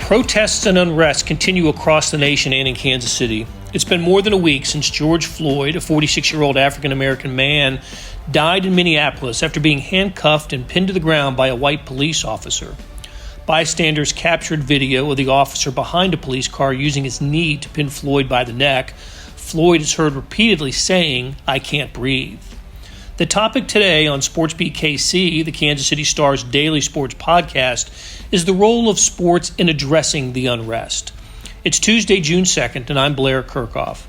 Protests and unrest continue across the nation and in Kansas City. It's been more than a week since George Floyd, a 46-year-old African-American man, died in Minneapolis after being handcuffed and pinned to the ground by a white police officer. Bystanders captured video of the officer behind a police car using his knee to pin Floyd by the neck. Floyd is heard repeatedly saying, "I can't breathe." The topic today on SportsBeat KC, the Kansas City Star's daily sports podcast, is the role of sports in addressing the unrest. It's Tuesday, June 2nd, and I'm Blair Kerkhoff.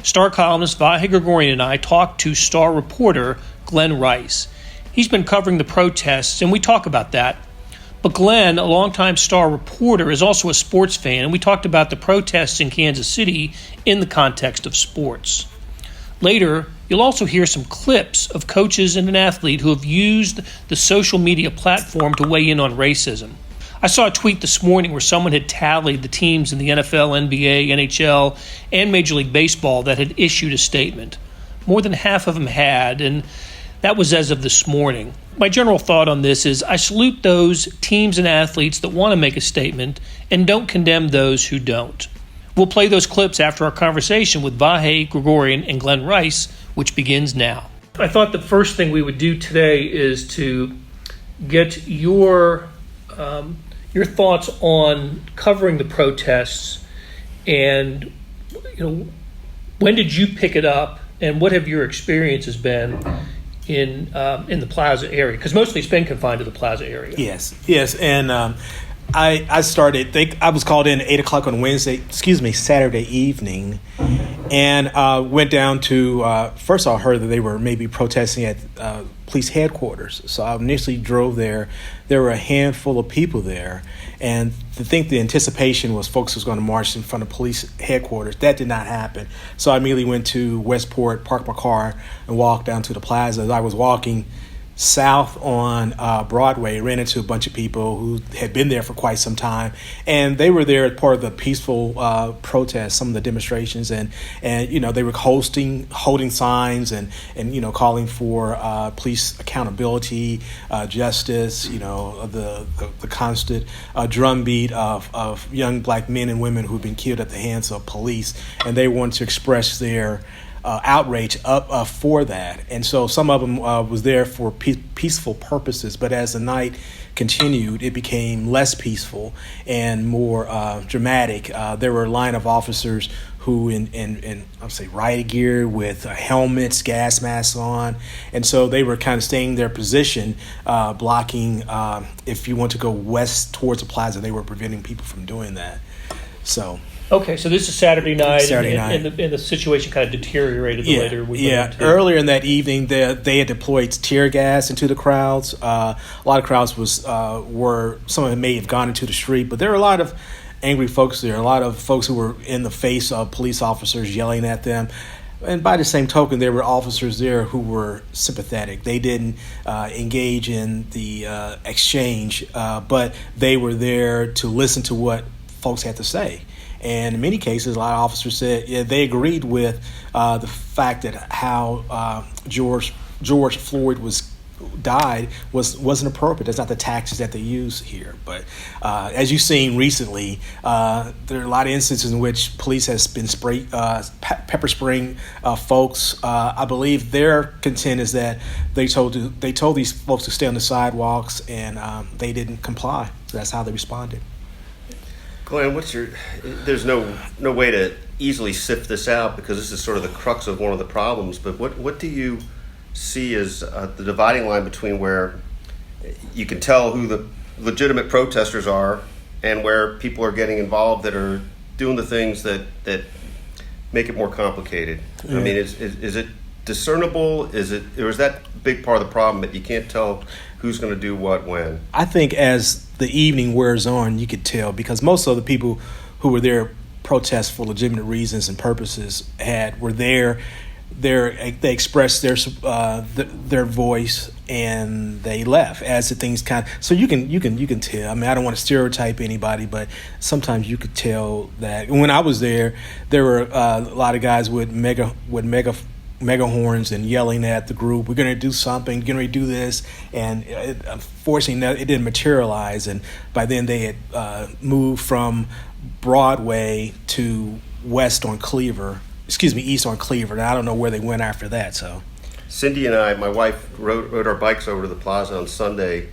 Star columnist Vahe Gregorian and I talked to Star reporter Glenn Rice. He's been covering the protests, and we talk about that. But Glenn, a longtime Star reporter, is also a sports fan, and we talked about the protests in Kansas City in the context of sports. Later, you'll also hear some clips of coaches and an athlete who have used the social media platform to weigh in on racism. I saw a tweet this morning where someone had tallied the teams in the NFL, NBA, NHL, and Major League Baseball that had issued a statement. More than half of them had, and that was as of this morning. My general thought on this is I salute those teams and athletes that want to make a statement and don't condemn those who don't. We'll play those clips after our conversation with Vahe Gregorian and Glenn Rice, which begins now. I thought the first thing we would do today is to get your thoughts on covering the protests, and when did you pick it up, and what have your experiences been in the Plaza area? Because mostly it's been confined to the Plaza area. Yes, and I started. I was called in at 8 o'clock on Saturday evening, and went down to. First, I heard that they were maybe protesting at police headquarters. So I initially drove there. There were a handful of people there, and to think the anticipation was folks was going to march in front of police headquarters. That did not happen. So I immediately went to Westport, parked my car, and walked down to the Plaza. As I was walking south on Broadway, ran into a bunch of people who had been there for quite some time, and they were there as part of the peaceful protest, some of the demonstrations, and they were holding signs and calling for police accountability, justice, the constant drumbeat of young black men and women who've been killed at the hands of police, and they wanted to express their outrage up for that. And so some of them was there for peaceful purposes, but as the night continued, it became less peaceful and more dramatic. There were a line of officers who in riot gear with helmets, gas masks on, and so they were kind of staying their position, blocking if you want to go west towards the Plaza, they were preventing people from doing that. So okay, so this is Saturday night, and the situation kind of deteriorated the later we went into. Earlier in that evening, they had deployed tear gas into the crowds. A lot of crowds some of them may have gone into the street, but there were a lot of angry folks there, a lot of folks who were in the face of police officers yelling at them. And by the same token, there were officers there who were sympathetic. They didn't engage in the exchange, but they were there to listen to what folks had to say. And in many cases, a lot of officers said they agreed with the fact that how George Floyd died wasn't appropriate. That's not the tactics that they use here. But as you've seen recently, there are a lot of instances in which police has been pepper spraying folks. I believe their content is that they told these folks to stay on the sidewalks, and they didn't comply. So that's how they responded. Glenn, there's no way to easily sift this out because this is sort of the crux of one of the problems, but what do you see as the dividing line between where you can tell who the legitimate protesters are and where people are getting involved that are doing the things that make it more complicated? Yeah. I mean, is it discernible? Or is that a big part of the problem that you can't tell who's going to do what when? I think as the evening wears on, you could tell, because most of the people who were there protest for legitimate reasons and purposes were there. They expressed their voice and they left as the things so you can tell. I mean, I don't want to stereotype anybody, but sometimes you could tell that. When I was there were a lot of guys with megahorns and yelling at the group, we're going to do something, going to do this, and unfortunately it didn't materialize. And by then they had moved from Broadway to east on Cleaver. And I don't know where they went after that. So Cindy and I, my wife, rode our bikes over to the plaza on Sunday,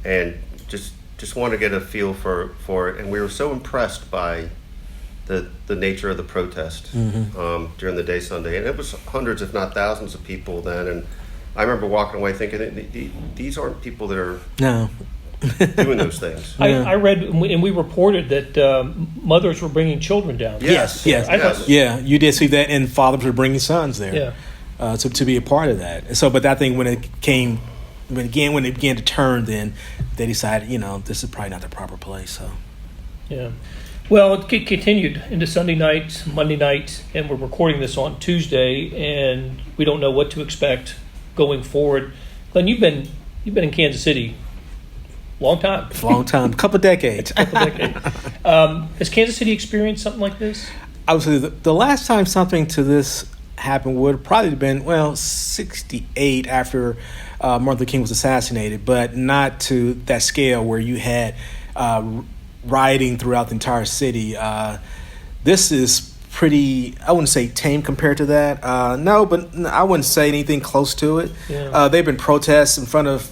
and just wanted to get a feel for it. And we were so impressed by the nature of the protest during the day Sunday. And it was hundreds, if not thousands of people then. And I remember walking away thinking, these aren't people that are doing those things. I read, and we reported that mothers were bringing children down. Yes. You did see that, and fathers were bringing sons there to be a part of that. And so, but I think when it began to turn, then they decided, this is probably not the proper place. So, yeah. Well, it continued into Sunday night, Monday night, and we're recording this on Tuesday, and we don't know what to expect going forward. Glenn, you've been in Kansas City long time. A couple decades. Has Kansas City experienced something like this? I would say the last time something to this happened would have probably been 68 after Martin Luther King was assassinated, but not to that scale where you had rioting throughout the entire city. This is pretty, I wouldn't say tame compared to that. No, but I wouldn't say anything close to it. Yeah. They've been protests in front of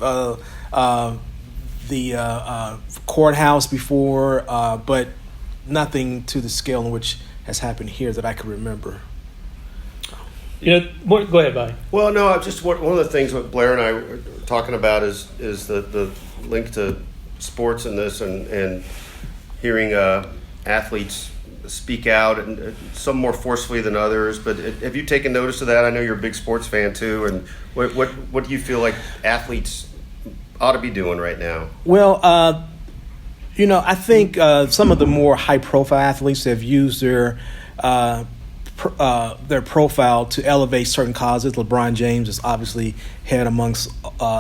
the courthouse before, but nothing to the scale in which has happened here that I could remember. Go ahead, Vahe. Well, no, just one of the things that Blair and I were talking about is the link to sports in this, and hearing athletes speak out, and some more forcefully than others. But have you taken notice of that? I know you're a big sports fan too, and what do you feel like athletes ought to be doing right now? Well, I think some of the more high-profile athletes have used their profile to elevate certain causes. LeBron James is obviously head amongst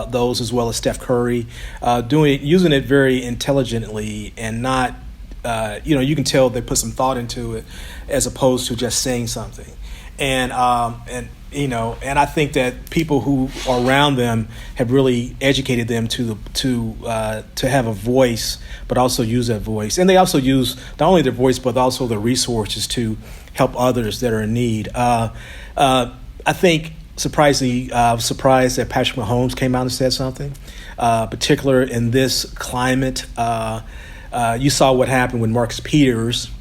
those, as well as Steph Curry, using it very intelligently and not, you can tell they put some thought into it as opposed to just saying something. And I think that people who are around them have really educated them to have a voice, but also use that voice. And they also use not only their voice, but also the resources to help others that are in need. I think, surprisingly, I was surprised that Patrick Mahomes came out and said something, particular in this climate. You saw what happened when Marcus Peters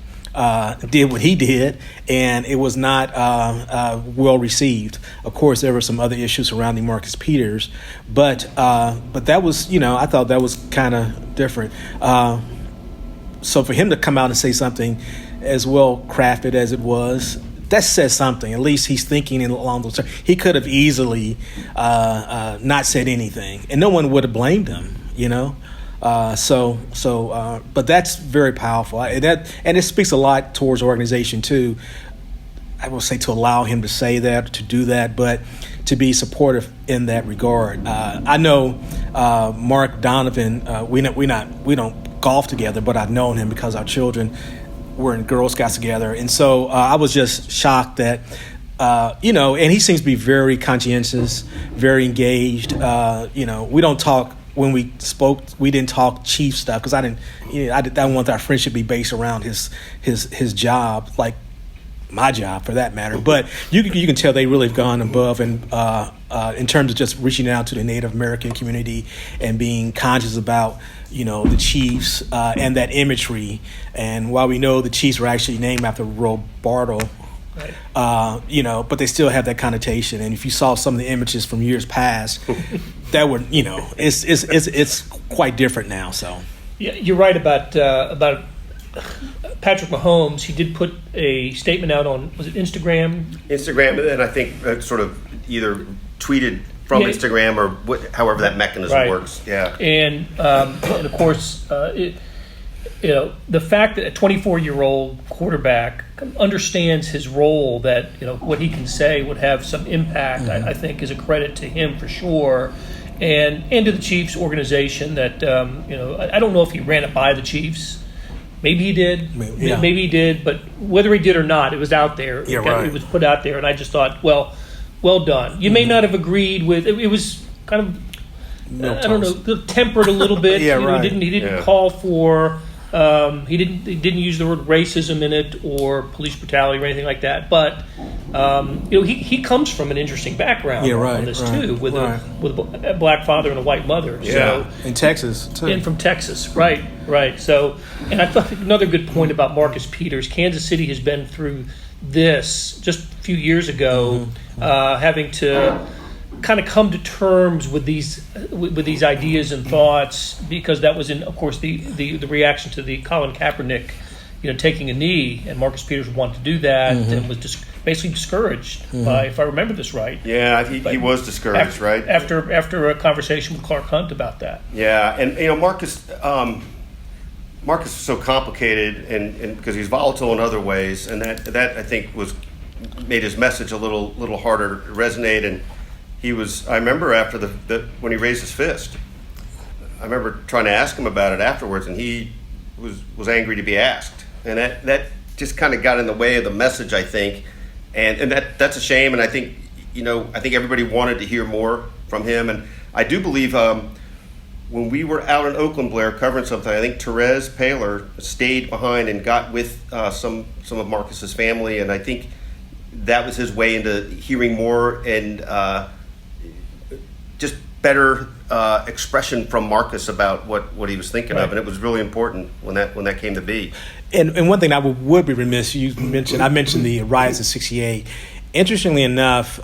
did what he did, and it was not well received. Of course, there were some other issues surrounding Marcus Peters, but that was, I thought that was kind of different. So for him to come out and say something as well crafted as it was, that says something. At least he's thinking along those terms. He could have easily not said anything, and no one would have blamed him. But that's very powerful, and it speaks a lot towards the organization too. I will say to allow him to say that, to do that, but to be supportive in that regard. I know Mark Donovan. We don't golf together, but I've known him because our children were in Girl Scouts together, and so I was just shocked that. And he seems to be very conscientious, very engaged. We don't talk. When we spoke, we didn't talk Chief stuff because I didn't want our friendship to be based around his job, like my job for that matter. But you can tell they really have gone above and in terms of just reaching out to the Native American community and being conscious about the Chiefs and that imagery. And while we know the Chiefs were actually named after Roe Bartle. Right. But they still have that connotation. And if you saw some of the images from years past, that would, it's quite different now. So, yeah, you're right about Patrick Mahomes. He did put a statement out on, was it Instagram? Instagram, and I think sort of either tweeted from Instagram or however that mechanism works. Yeah, and of course, the fact that a 24-year-old quarterback understands his role, that what he can say would have some impact, I think is a credit to him for sure, and to the Chiefs organization. That I don't know if he ran it by the Chiefs. Maybe he did. Maybe he did. But whether he did or not, it was out there. Yeah, right. It was put out there, and I just thought, well, well done. You may not have agreed with it. It was kind of I don't know, tempered a little bit. Yeah, right. He didn't call for. He didn't use the word racism in it or police brutality or anything like that. But he comes from an interesting background on this too, with a black father and a white mother. Yeah, so, in Texas too. And from Texas, right. So, and I thought another good point about Marcus Peters. Kansas City has been through this just a few years ago, having to kind of come to terms with these ideas and thoughts, because that was of course the reaction to the Colin Kaepernick taking a knee, and Marcus Peters wanted to do that and was basically discouraged by, if I remember this right. Yeah, he was discouraged, right? After a conversation with Clark Hunt about that. Yeah, and Marcus is so complicated and because he's volatile in other ways, and that I think made his message a little harder to resonate. And I remember after when he raised his fist, I remember trying to ask him about it afterwards, and he was angry to be asked, and that just kind of got in the way of the message, I think, and that's a shame. And I think everybody wanted to hear more from him, and I do believe when we were out in Oakland, Blair, covering something, I think Therese Paylor stayed behind and got with some of Marcus's family, and I think that was his way into hearing more and just better expression from Marcus about what he was thinking of, and it was really important when that came to be. And one thing I would be remiss, I mentioned the riots of '68. Interestingly enough,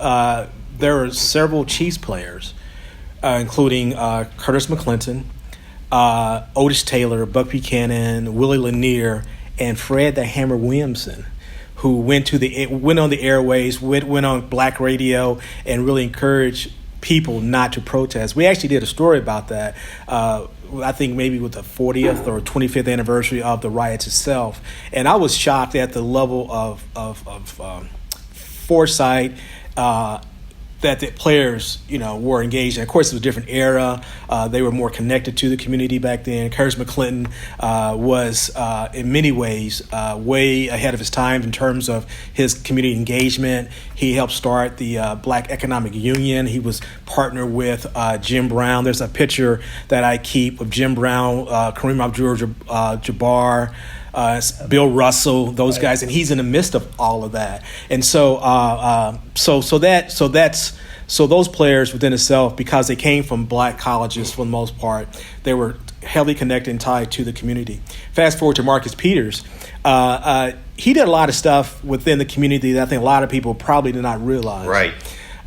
there were several Chiefs players, including Curtis McClinton, Otis Taylor, Buck Buchanan, Willie Lanier, and Fred the Hammer Williamson, who went on the airways, went on black radio, and really encouraged people not to protest. We actually did a story about that. I think maybe with the 40th or 25th anniversary of the riots itself, and I was shocked at the level of foresight that the players, were engaged in. Of course, it was a different era. They were more connected to the community back then. Curtis McClinton was, in many ways, way ahead of his time in terms of his community engagement. He helped start the Black Economic Union. He was partnered with Jim Brown. There's a picture that I keep of Jim Brown, Kareem Abdul-Jabbar, Bill Russell, those guys, and he's in the midst of all of that. And so those players within itself, because they came from black colleges for the most part, they were heavily connected and tied to the community. Fast forward to Marcus Peters. He did a lot of stuff within the community that I think a lot of people probably did not realize. Right.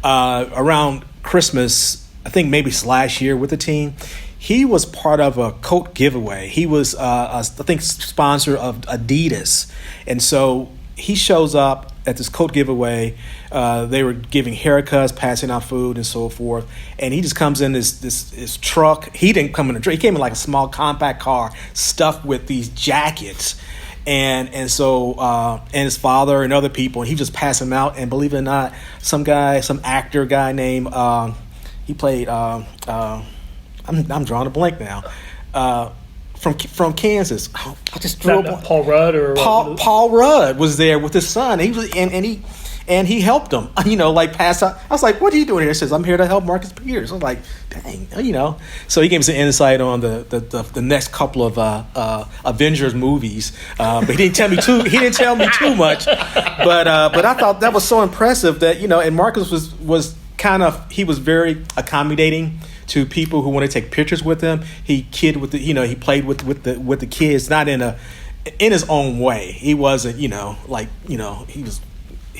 Around Christmas, I think maybe last year with the team, he was part of a coat giveaway. He was, I think, sponsor of Adidas. And so he shows up at this coat giveaway. They were giving haircuts, passing out food, and so forth. And he just comes in this truck. He didn't come in a truck. He came in like a small compact car stuffed with these jackets. And so his father and other people, and he just passed them out. And believe it or not, some actor guy named, he played, I'm drawing a blank now. From Kansas, I just drew Paul Rudd or Paul Rudd was there with his son. He was and he helped him. Pass out. I was like, "What are you doing here?" He says, "I'm here to help Marcus Peters." I was like, "Dang, So he gave us an insight on the next couple of Avengers movies, but he didn't tell me too. He didn't tell me too much. But I thought that was so impressive that and Marcus was he was very accommodating to people who want to take pictures with him. He played with the kids, not in his own way. He wasn't, he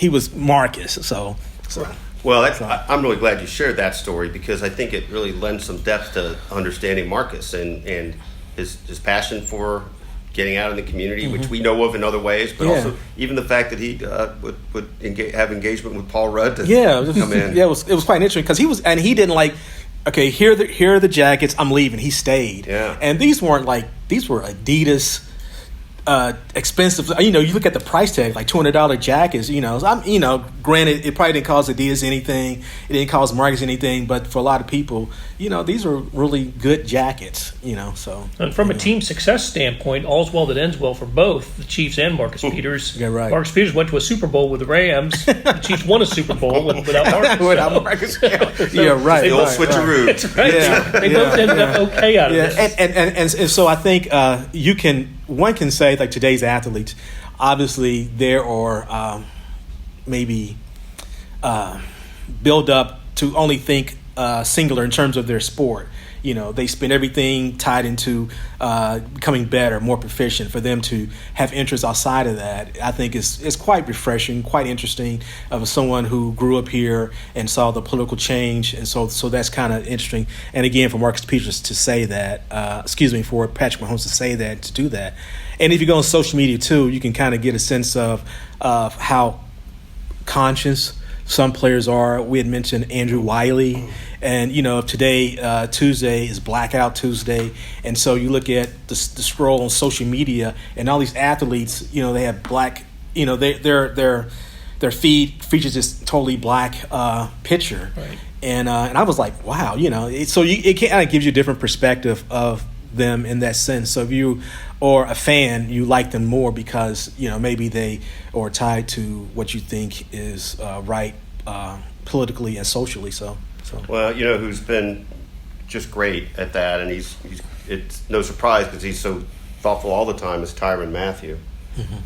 was Marcus. So. Well, I'm really glad you shared that story, because I think it really lends some depth to understanding Marcus and his passion for getting out in the community, which we know of in other ways, but also even the fact that he would have engagement with Paul Rudd to come in. Yeah, it was quite interesting, because he didn't like, okay, here are the jackets, I'm leaving. He stayed. Yeah. And these were Adidas expensive. You look at the price tag, like $200 jackets. Granted, it probably didn't cost Adidas anything. It didn't cost Marcus anything, but for a lot of people, these are really good jackets. So. And from a team success standpoint, all's well that ends well for both the Chiefs and Marcus Peters. Yeah, right. Marcus Peters went to a Super Bowl with the Rams. The Chiefs won a Super Bowl without Marcus. Without Marcus. Yeah, right. The old right, switcheroo. That's right. Yeah, They both ended up okay out of this. And so I think one can say, like, today's athletes, obviously there are maybe build up to only think singular in terms of their sport. They spend everything tied into becoming better, more proficient. For them to have interests outside of that, I think is quite refreshing, quite interesting. Of someone who grew up here and saw the political change, and so that's kind of interesting. And again, for Marcus Peters to say that, for Patrick Mahomes to say that, to do that. And if you go on social media too, you can kind of get a sense of how conscious some players are. We had mentioned Andrew Wiley, and today, Tuesday, is Blackout Tuesday, and so you look at the scroll on social media, and all these athletes, they have black, their feed features this totally black picture, right. And I was like, wow, it kind of gives you a different perspective of them in that sense. So if you or a fan, you like them more because maybe they are tied to what you think is right politically and socially. So well, who's been just great at that, and it's no surprise because he's so thoughtful all the time, is Tyrann Mathieu.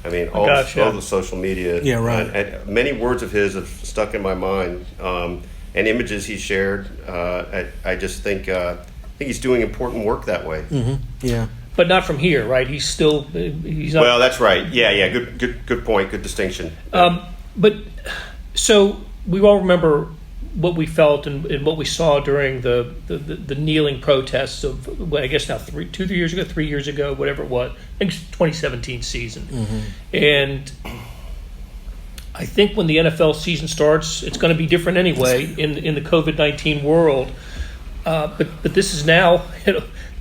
I mean, all the social media, and many words of his have stuck in my mind, and images he shared. I just think he's doing important work that way. Yeah. But not from here, right? He's not. Well, that's right. Yeah. Good point. Good distinction. But so we all remember what we felt and what we saw during the kneeling protests of, I guess now 3 years ago, whatever it was. I think it's 2017 season. And I think when the NFL season starts, it's going to be different anyway in the COVID-19 world. But this is now.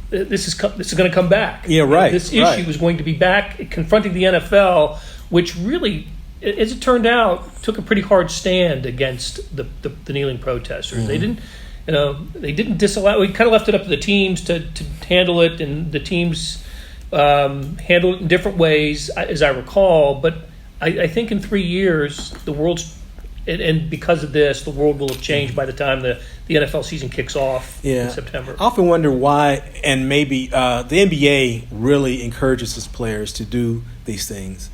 This is going to come back. Yeah, right. This issue is going to be back confronting the NFL, which really, as it turned out, took a pretty hard stand against the kneeling protesters. They didn't disallow. We kind of left it up to the teams to handle it, and the teams handled it in different ways, as I recall. But I think in 3 years, the world's and because of this, the world will have changed by the time the NFL season kicks off in September. I often wonder why, and maybe the NBA really encourages its players to do these things,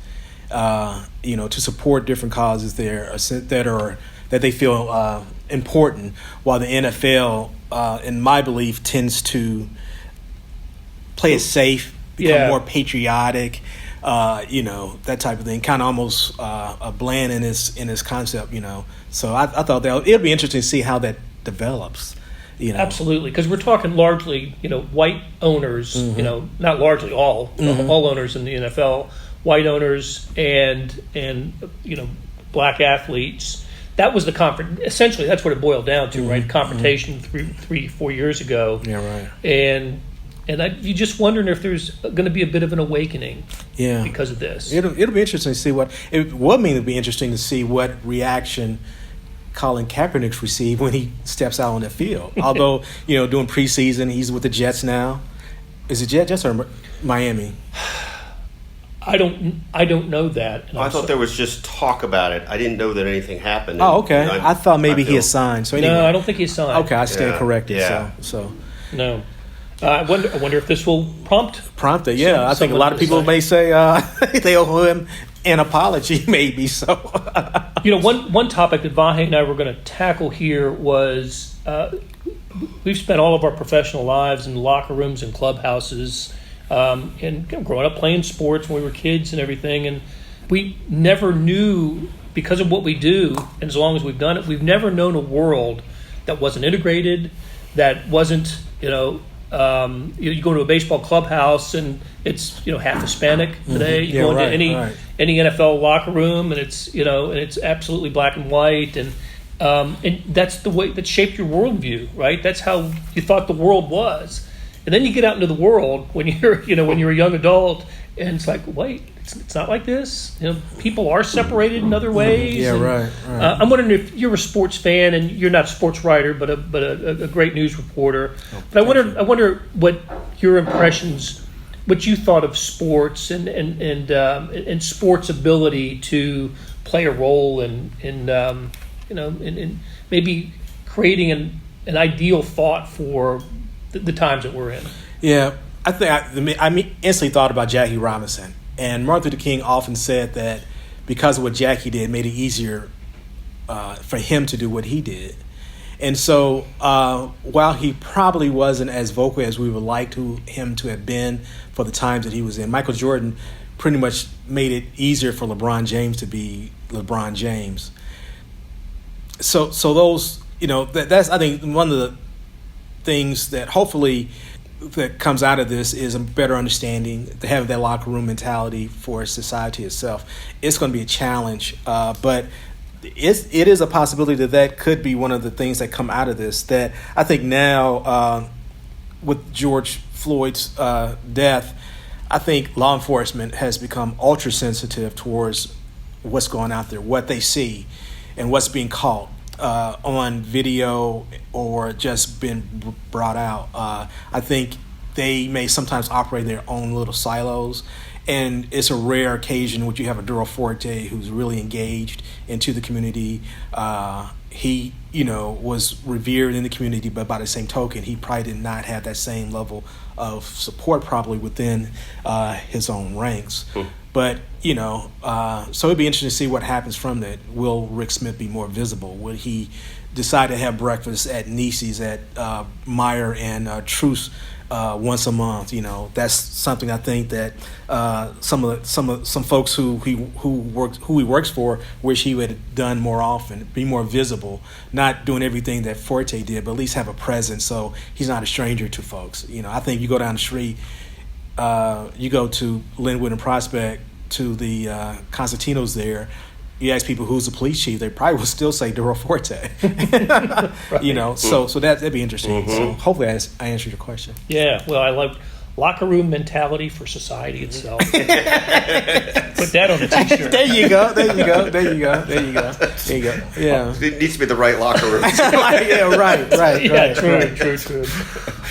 to support different causes that they feel important, while the NFL, in my belief, tends to play it safe, become more patriotic. That type of thing, kind of almost bland in his concept, So I thought that it'll be interesting to see how that develops. Absolutely, because we're talking largely, white owners. Not largely, all owners in the NFL, white owners and black athletes. That was the essentially, that's what it boiled down to, right? Confrontation 3-4 years ago. Yeah, right. And you just wondering if there's going to be a bit of an awakening because of this. It'll be interesting to see it'd be interesting to see what reaction Colin Kaepernick received when he steps out on the field. Although, doing preseason, he's with the Jets now. Is it Jets or Miami? I don't know that. I thought there was just talk about it. I didn't know that anything happened. Oh, okay. I thought maybe he had signed. So anyway. No, I don't think he signed. Okay, I stand corrected. Yeah. So. No. I wonder if this will prompt it. Yeah, I think a lot of people may say they owe him an apology, maybe. So, one topic that Vahe and I were going to tackle here was we've spent all of our professional lives in locker rooms and clubhouses, and growing up playing sports when we were kids and everything, and we never knew, because of what we do, and as long as we've done it, we've never known a world that wasn't integrated, that wasn't you go to a baseball clubhouse and it's half Hispanic today. You go into any NFL locker room and it's absolutely black and white, and that's the way that shaped your worldview, right? That's how you thought the world was. And then you get out into the world when you're a young adult And it's like, wait, it's not like this. People are separated in other ways. Yeah, and, right. I'm wondering if you're a sports fan, and you're not a sports writer, but a great news reporter. But I wonder what your impressions, what you thought of sports and sports' ability to play a role in maybe creating an ideal thought for the times that we're in. Yeah, I think I instantly thought about Jackie Robinson. And Martin Luther King often said that because of what Jackie did, made it easier for him to do what he did. And so while he probably wasn't as vocal as we would like him to have been for the times that he was in, Michael Jordan pretty much made it easier for LeBron James to be LeBron James. So those, that's, I think, one of the things that hopefully that comes out of this is a better understanding, to have that locker room mentality for society itself. It's going to be a challenge, but it is a possibility that could be one of the things that come out of this. That I think now, with George Floyd's death, I think law enforcement has become ultra sensitive towards what's going out there, what they see, and what's being caught on video or just been brought out. I think they may sometimes operate in their own little silos, and it's a rare occasion when you have a Duro Forte who's really engaged into the community. He, was revered in the community, but by the same token, he probably did not have that same level of support probably within his own ranks. But, so it'd be interesting to see what happens from that. Will Rick Smith be more visible? Will he decide to have breakfast at Niecy's, at Meyer and Truce once a month? That's something I think that some folks who he works for wish he would have done more often, be more visible, not doing everything that Forte did, but at least have a presence so he's not a stranger to folks. I think you go down the street, you go to Linwood and Prospect, to the Constantinos there, you ask people who's the police chief, they probably will still say Duro Forte. Right. So that'd be interesting. Mm-hmm. So hopefully I answered your question. Yeah, well, I love locker room mentality for society itself. Put that on a t-shirt. There you go. Yeah. It needs to be the right locker room. Yeah, right. Yeah, true.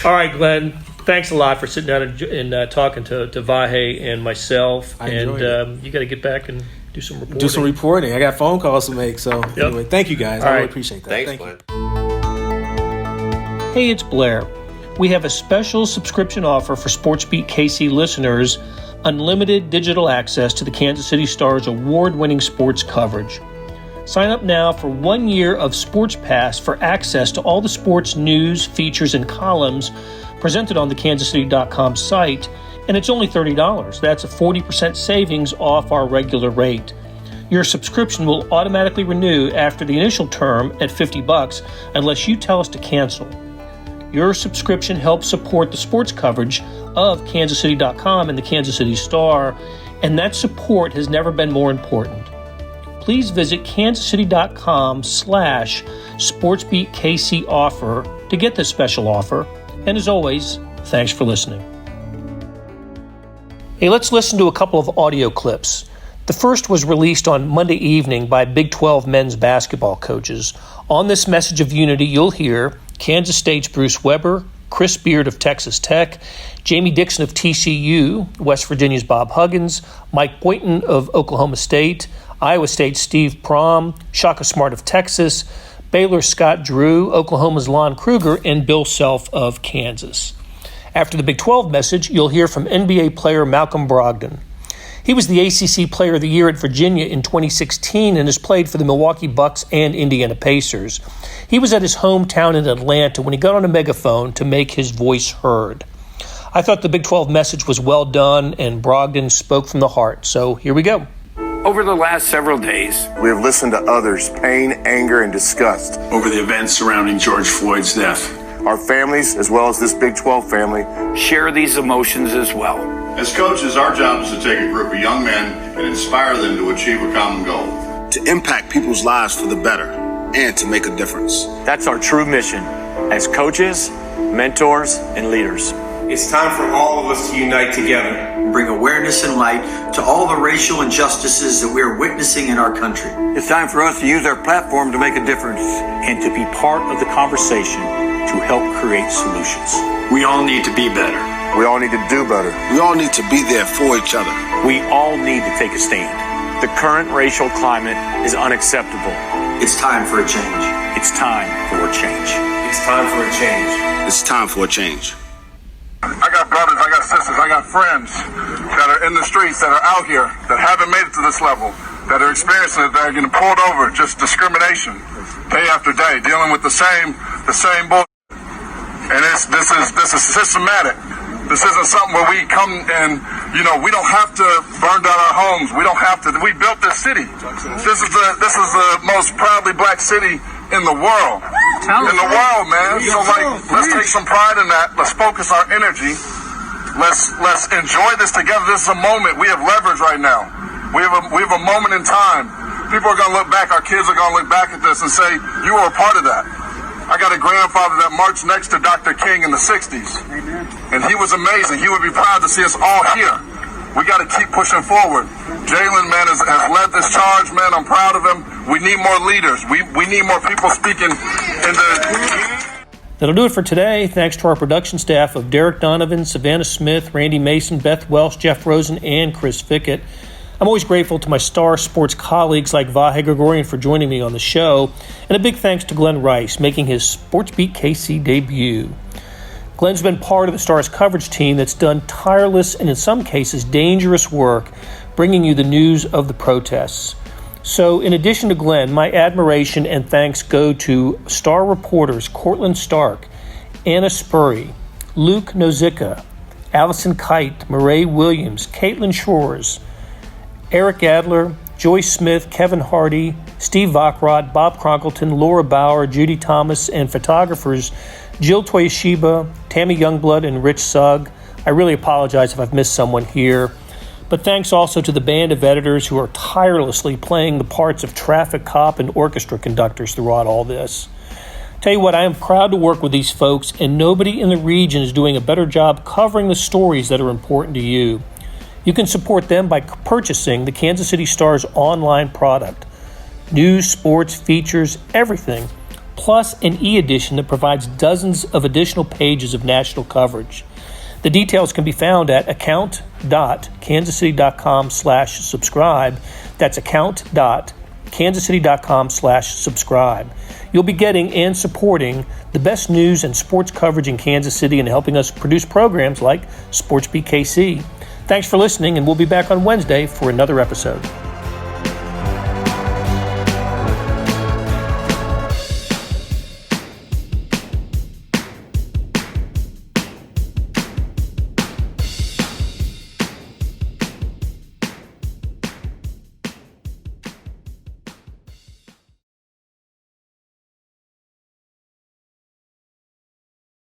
All right, Glenn. Thanks a lot for sitting down and talking to Vahe and myself. I enjoyed it. You got to get back and do some reporting. Do some reporting. I got phone calls to make. So anyway, thank you guys. I really appreciate that. Thanks, thank Glenn. you. Hey, it's Blair. We have a special subscription offer for SportsBeat KC listeners, unlimited digital access to the Kansas City Star's award-winning sports coverage. Sign up now for 1 year of Sports Pass for access to all the sports news, features, and columns presented on the kansascity.com site, and it's only $30. That's a 40% savings off our regular rate. Your subscription will automatically renew after the initial term at $50 unless you tell us to cancel. Your subscription helps support the sports coverage of kansascity.com and the Kansas City Star, and that support has never been more important. Please visit kansascity.com/SportsBeatKC offer to get this special offer. And as always, thanks for listening. Hey, let's listen to a couple of audio clips. The first was released on Monday evening by Big 12 men's basketball coaches. On this message of unity, you'll hear Kansas State's Bruce Weber, Chris Beard of Texas Tech, Jamie Dixon of TCU, West Virginia's Bob Huggins, Mike Boynton of Oklahoma State, Iowa State's Steve Prohm, Shaka Smart of Texas, Baylor's Scott Drew, Oklahoma's Lon Kruger, and Bill Self of Kansas. After the Big 12 message, you'll hear from NBA player Malcolm Brogdon. He was the ACC Player of the Year at Virginia in 2016 and has played for the Milwaukee Bucks and Indiana Pacers. He was at his hometown in Atlanta when he got on a megaphone to make his voice heard. I thought the Big 12 message was well done, and Brogdon spoke from the heart. So here we go. Over the last several days, we have listened to others' pain, anger, and disgust over the events surrounding George Floyd's death. Our families, as well as this Big 12 family, share these emotions as well. As coaches, our job is to take a group of young men and inspire them to achieve a common goal. To impact people's lives for the better and to make a difference. That's our true mission as coaches, mentors, and leaders. It's time for all of us to unite together. and bring awareness and light to all the racial injustices that we are witnessing in our country. It's time for us to use our platform to make a difference and to be part of the conversation to help create solutions. We all need to be better. We all need to do better. We all need to be there for each other. We all need to take a stand. The current racial climate is unacceptable. It's time for a change. It's time for a change. It's time for a change. It's time for a change. I got brothers, I got sisters, I got friends that are in the streets, that are out here, that haven't made it to this level, that are experiencing it, that are getting pulled over, just discrimination, day after day, dealing with the same bull. And this is systematic. This isn't something where we come and, we don't have to burn down our homes. We don't have to. We built this city. This is the most proudly black city in the world. Man. So let's take some pride in that. Let's focus our energy. Let's enjoy this together. This is a moment. We have leverage right now. We have a moment in time. People are going to look back. Our kids are going to look back at this and say, you were a part of that. I got a grandfather that marched next to Dr. King in the 60s. And he was amazing. He would be proud to see us all here. We got to keep pushing forward. Jalen, man, has led this charge, man. I'm proud of him. We need more leaders. We need more people speaking in the... That'll do it for today. Thanks to our production staff of Derek Donovan, Savannah Smith, Randy Mason, Beth Welsh, Jeff Rosen, and Chris Fickett. I'm always grateful to my Star Sports colleagues like Vahe Gregorian for joining me on the show, and a big thanks to Glenn Rice making his SportsBeat KC debut. Glenn's been part of the Star's coverage team that's done tireless and in some cases dangerous work bringing you the news of the protests. So in addition to Glenn, my admiration and thanks go to Star reporters Cortland Stark, Anna Spurry, Luke Nozick, Allison Kite, Murray Williams, Caitlin Shores, Eric Adler, Joyce Smith, Kevin Hardy, Steve Vachrot, Bob Cronkleton, Laura Bauer, Judy Thomas, and photographers Jill Toyoshiba, Tammy Youngblood, and Rich Sugg. I really apologize if I've missed someone here. But thanks also to the band of editors who are tirelessly playing the parts of traffic cop and orchestra conductors throughout all this. Tell you what, I am proud to work with these folks, and nobody in the region is doing a better job covering the stories that are important to you. You can support them by purchasing the Kansas City Star's online product. News, sports, features, everything, plus an e-edition that provides dozens of additional pages of national coverage. The details can be found at account.kansascity.com/subscribe. That's account.kansascity.com/subscribe. You'll be getting and supporting the best news and sports coverage in Kansas City and helping us produce programs like SportsBeat KC. Thanks for listening, and we'll be back on Wednesday for another episode.